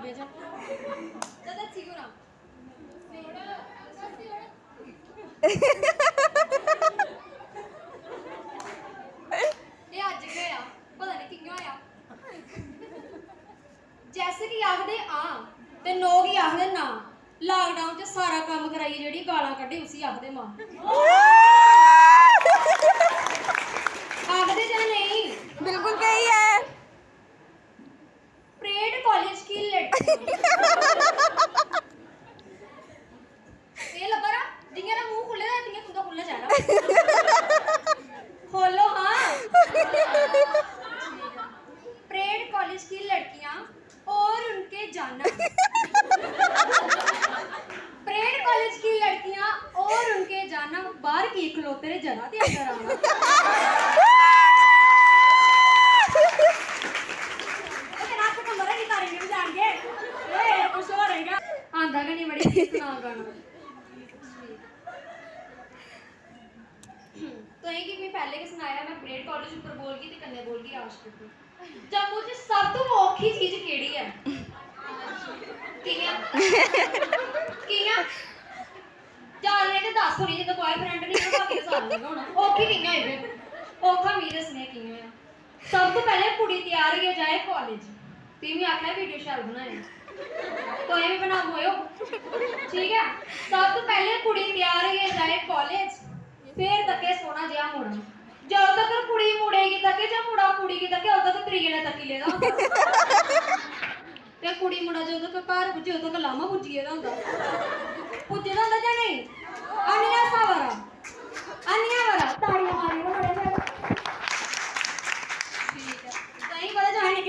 ਪੰਜਾਬੀ ਚ ਤਾਂ ਦੱਸੀ ਗੁਰਾ ਇਹ ਅੱਜ ਗਿਆ ਪਤਾ ਨਹੀਂ ਕਿੰਨਾ ਹੋਇਆ ਜੈਸੇ ਕਿ ਆਖਦੇ ਆ ਤੇ ਲੋਕ ਹੀ ਆਖਦੇ ਨਾ ਲਾਕਡਾਊਨ ਚ ਸਾਰਾ ਕੰਮ ਕਰਾਈ ਜਿਹੜੀ ਗਾਲਾਂ ਕੱਢੀ ਉਸੇ ਆਖਦੇ ਮਾਂ आखदे जा नहीं बिल्कुल सही है परेड कॉलेज की लड़की ये लबरा जिंगे ना मुंह खुले दा तिंगे तुंदा खुलना चाहिदा खोलो हां परेड कॉलेज की लड़कियां और उनके जाना परेड कॉलेज की लड़कियां और उनके जाना बाहर की खलोते रे जरा ते अंदर आना आंदा का नहीं बड़ी सुना गाना तो ये कि मैं पहले के सुनाया मैं परेड कॉलेज ऊपर बोल गई ते कन्ने बोल गई आशिक जम्मू च सब तो औखी चीज केड़ी है कियां कियां जाने ते दस होनी जब बॉयफ्रेंड नहीं होगा बाकी साल लगा होना औखी कियां है औखा मी दसने कियां है सब तो पहले कुड़ी तैयार हो जाए कॉलेज ती मैं आखिया वीडियो शैल बनाए तो ये भी बना मोयो ठीक है सब तो पहले कुड़ी तैयार हो जाए कॉलेज फिर तके सोना जिया मुड़ा जब तक कुड़ी मुड़ेगी तके जब मुड़ा कुड़ी की तके उद तक त्रीए ने तकी लेदा ते कुड़ी मुड़ा जब तक घर पुजे उद तक लामा पुजिए दा हुंदा पुजे दा हुंदा जां नहीं अनिया सावरा ताड़ियां मारी ना बड़े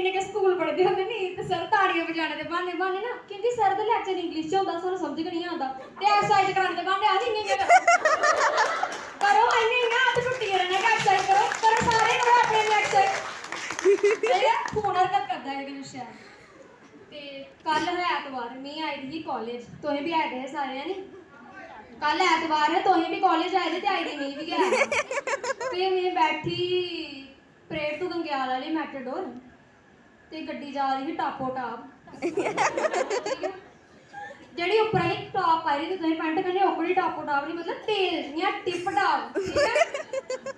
निक्के स्कूल पढ़ते होंगे नी ते सर ताड़ियां बजाने दे बहाने ना क्योंकि सर दा लेक्चर इंग्लिश च होंदा सानू समझ गै नहीं आंदा ते एक्सरसाइज कराने दे बहाने आंदी नहीं करो इन्ने ना हाथ टुट्टी रहने का एक्सरसाइज करो सारे करो अपने लेक्चर ते फोन हरकत करदा है कि शैल ते कल है ऐतवार मैं आई थी कॉलेज तुहें भी आए थे सारे हैं नी कल ऐतवार है तुहें भी कॉलेज आए थे ते आई दी मैं भी गया ते मैं बैठी परेड तो गंग्याल वाली मैटाडोर ते गड्डी जा रही थी टापो टाप जेडी ऊपर वाली टॉप पाई थी तुसें पैंट कन्नै ओकड़ी टापो टाप नहीं मतलब तेल या टिप टाप ठीक है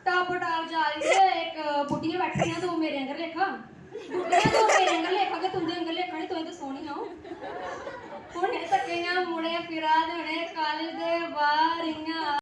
टापो टाप जा रही थी एक बुढ़ियां बैठियां दो मेरे अंगर लेखा बुढ़ियां दो मेरे अंगर लेखा के तुंदे अंगर लेखा नहीं तुई तो सोहनी हो हुणे तक्के मुड़े फिरा दे हुणे कॉलेज दे बाहर इयां